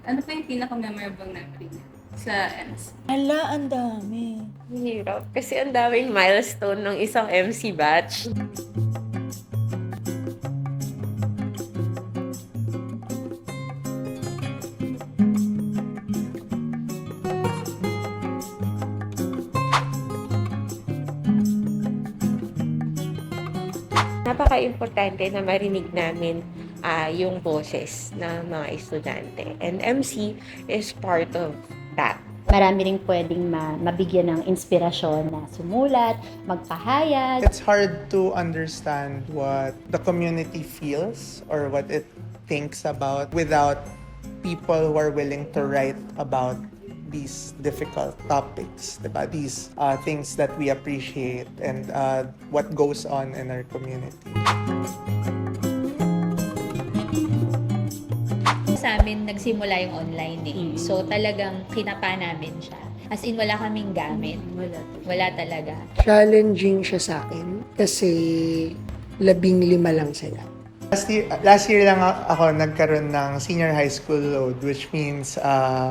Ano pa yung pinaka-memorable memory niya sa MC? Hala, ang dami. Hirap. Kasi ang daming milestone ng isang MC batch. Napaka-importante na marinig namin yung boses ng mga estudyante. And MC is part of that. Marami ring pwedeng mabigyan ng inspirasyon na sumulat, magpahayag. It's hard to understand what the community feels or what it thinks about without people who are willing to write about these difficult topics, diba? These things that we appreciate and what goes on in our community. Sa amin, nagsimula yung online eh. So talagang kinapa namin siya. As in, wala kaming gamit. Wala talaga. Challenging siya sa akin kasi 15 lang sila. Last year lang ako nagkaroon ng senior high school load, which means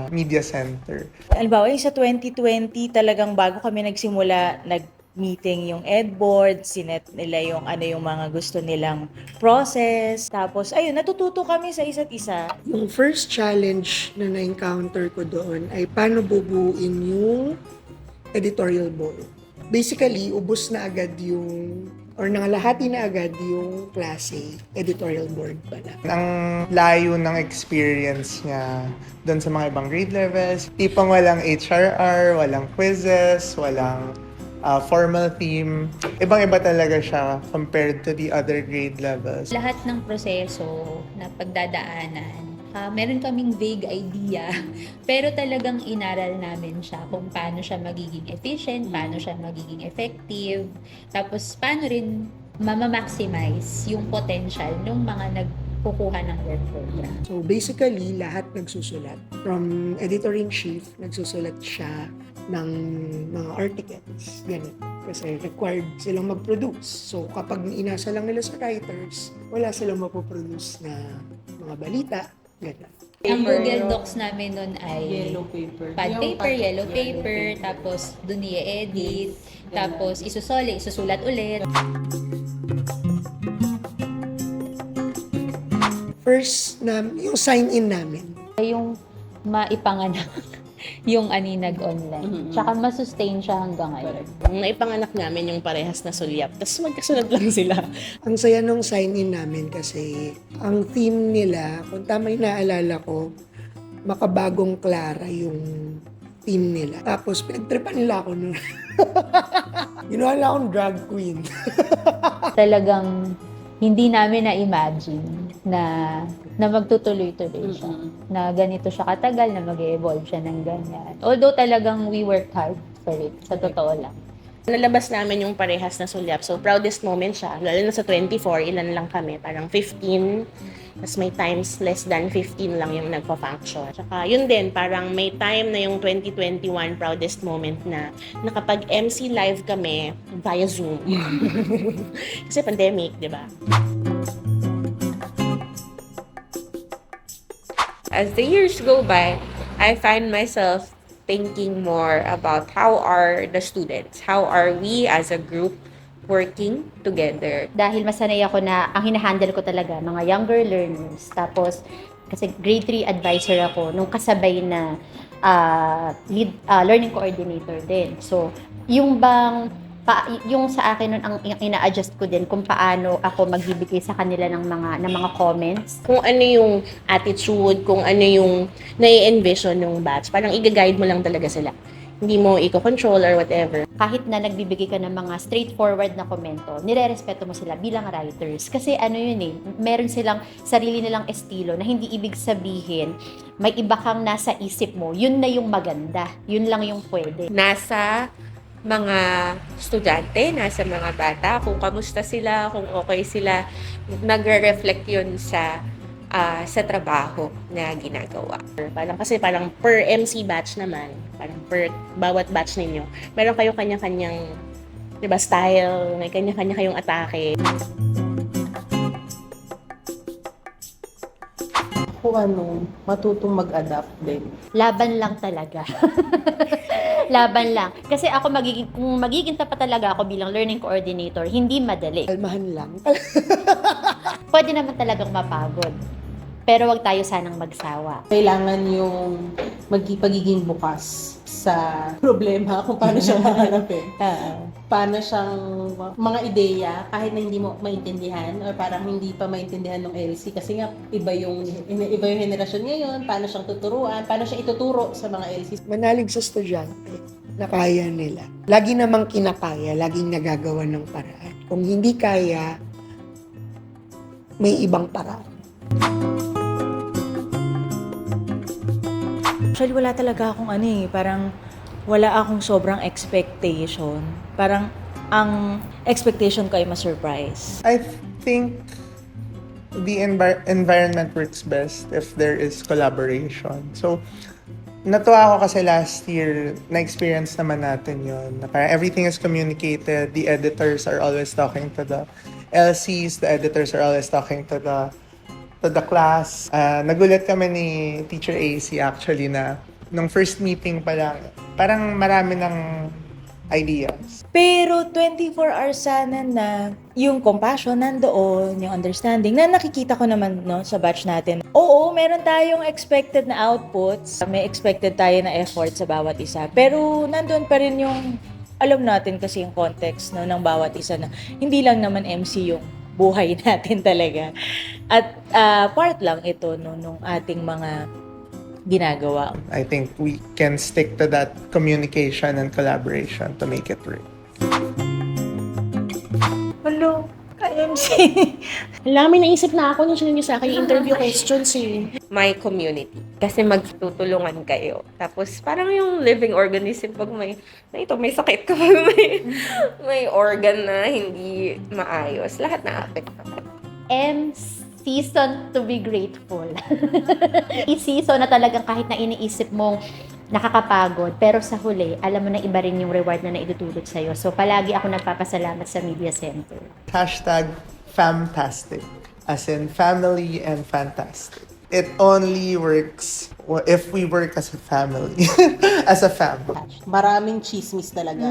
media center. Halimbawa, yung sa 2020, talagang bago kami nagsimula, nag-meeting yung EdBoard, sinet nila yung yung mga gusto nilang process. Tapos, ayun, natututo kami sa isa't isa. Yung first challenge na na-encounter ko doon ay paano bubuin yung editorial board. Basically, ubos na agad yung or nangalahati na agad yung klase, editorial board pala. Ang layo ng experience niya doon sa mga ibang grade levels. Tipong walang HRR, walang quizzes, walang formal theme. Ibang-iba talaga siya compared to the other grade levels. Lahat ng proseso na pagdadaanan, meron kaming vague idea, pero talagang inaral namin siya kung paano siya magiging efficient, paano siya magiging effective, tapos paano rin mamamaximize yung potential ng mga nagkukuha ng work program. So basically, lahat nagsusulat. From editor-in-chief, nagsusulat siya ng mga articles. Ganun. Kasi required silang mag-produce. So kapag inasa lang nila sa writers, wala silang mapoproduce na mga balita. Ganun. Ang Google Docs namin nun ay Yellow paper. pad Yung paper, pad- yellow paper, tapos dun i-edit, tapos isusulat ulit. First, yung sign-in namin. Yung maipanganak yung nag-online. Tsaka masustain siya hanggang ngayon. Nung naipanganak namin yung parehas na sulyap, tapos magkasunod lang sila. Ang saya nung sign-in namin kasi ang theme nila, kung tama yung naalala ko, makabagong Clara yung theme nila. Tapos pinagtripan nila ako nun. Ginawa nila akong drag queen. Talagang hindi namin na-imagine na magtutuloy-tuloy siya. Na ganito siya katagal, na mag-evolve siya ng ganyan. Although talagang we worked hard for it, sa totoo lang. Nalabas namin yung parehas na sulyap. So, proudest moment siya. Lalo na sa 24, ilan lang kami. Parang 15. Tapos may times less than 15 lang yung nagpa-function. Tsaka yun din, parang may time na yung 2021 proudest moment na nakapag-MC live kami via Zoom. Kasi pandemic, di ba? As the years go by, I find myself thinking more about how are the students, how are we as a group working together. Dahil masanay ako na ang hinahandle ko talaga, mga younger learners. Tapos, kasi grade 3 advisor ako, nung kasabay na learning coordinator din. So, yung yung sa akin nun, ang ina-adjust ko din kung paano ako magbibigay sa kanila ng mga comments. Kung ano yung attitude, kung ano yung nai-envision ng batch, parang i-guide mo lang talaga sila. Hindi mo i-control or whatever. Kahit na nagbibigay ka ng mga straightforward na komento, nire-respeto mo sila bilang writers. Kasi meron silang sarili nilang estilo na hindi ibig sabihin may iba kang nasa isip mo, yun na yung maganda. Yun lang yung pwede. Nasa mga estudyante, nasa mga bata, kung kamusta sila, kung okay sila, nagre-reflect yun sa trabaho na ginagawa. Parang per MC batch naman, parang per bawat batch ninyo, meron kayo kanya-kanyang, 'di ba, style, may kanya-kanya kayong atake. kung ano, matutong mag-adapt din. Laban lang talaga. Laban lang. Kasi ako kung magiging tapat talaga ako bilang learning coordinator, hindi madali. Kalmahan lang. Pwede naman talagang mapagod. Pero wag tayo sanang magsawa. Kailangan yung pagiging bukas sa problema kung paano siya maharapin. Paano siyang mga ideya kahit na hindi mo maintindihan or parang hindi pa maintindihan ng LC kasi nga iba yung henerasyon ngayon, paano siyang tuturuan, paano siya ituturo sa mga LC. Manalig sa estudyante na kaya nila. Lagi namang kinakaya, laging nagagawa ng paraan. Kung hindi kaya, may ibang paraan. Actually, wala talaga akong parang wala akong sobrang expectation. Parang ang expectation ko ay ma-surprise. I think the environment works best if there is collaboration. So, natuwa ako kasi last year, na-experience naman natin yun. Na parang everything is communicated. The editors are always talking to the LCs. The editors are always talking to the class. Nagulat kami ni Teacher AC actually na nung first meeting pa lang, parang marami ng ideas. Pero 24 hours sana na yung compassion nandoon, yung understanding, na nakikita ko naman sa batch natin. Oo, meron tayong expected na outputs. May expected tayo na effort sa bawat isa. Pero nandoon pa rin yung, alam natin kasi yung context ng bawat isa na hindi lang naman MC yung buhay natin talaga. At part lang ito nung ating mga ginagawa. I think we can stick to that communication and collaboration to make it work. Hello, ka-MC. Alam, may naisip na ako nung sinunod sa akin yung interview questions eh. My community. Kasi magtutulungan kayo. Tapos parang yung living organism pag may sakit ka, may organ na hindi maayos, lahat na apektuhan. Season to be grateful. Season na talagang kahit na iniisip mong nakakapagod, pero sa huli, alam mo na iba rin yung reward na naidudulot sa'yo. So, palagi ako nagpapasalamat sa Media Center. #Famtastic, as in family and fantastic. It only works if we work as a family. As a family. Maraming chismis talaga.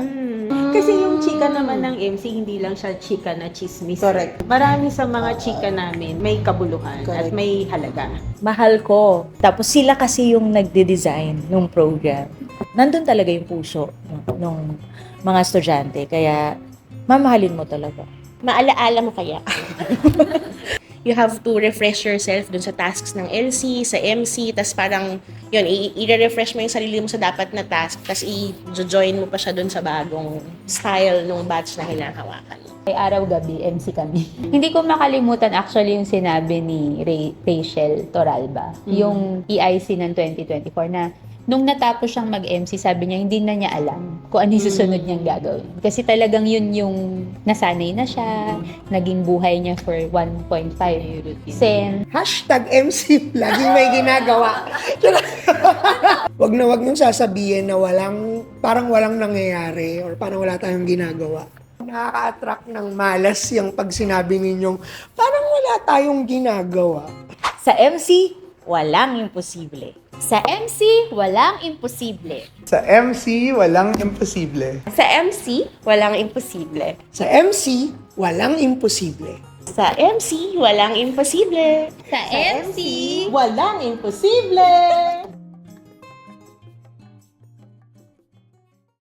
Kasi yung chika naman ng MC, hindi lang siya chika na chismis. Correct. Marami sa mga chika namin, may kabuluhan at may halaga. Mahal ko. Tapos sila kasi yung nagde-design ng program. Nandun talaga yung puso ng mga estudyante. Kaya, mamahalin mo talaga. Maalaala mo kaya? You have to refresh yourself dun sa tasks ng LC, sa MC, tas parang, yun, i-refresh mo yung sarili mo sa dapat na task, tas i-join mo pa siya dun sa bagong style ng batch na hinahawakan. May araw-gabi, MC kami. Hindi ko makalimutan actually yung sinabi ni Rachel Toralba, yung EIC ng 2024 na nung natapos siyang mag-MC, sabi niya hindi na niya alam kung ano yung susunod niyang gagawin. Kasi talagang yun yung nasanay na siya, naging buhay niya for 1.5 sen. #MC, laging may ginagawa. Wag niyong sasabihin na parang walang nangyayari or parang wala tayong ginagawa. Nakaka-attract ng malas yung pag sinabi ninyong parang wala tayong ginagawa. Sa MC, walang imposible. Sa MC, walang imposible. Sa MC, walang imposible. Sa MC, walang imposible. Sa MC, walang imposible. Sa MC, walang imposible. Sa MC, Walang imposible!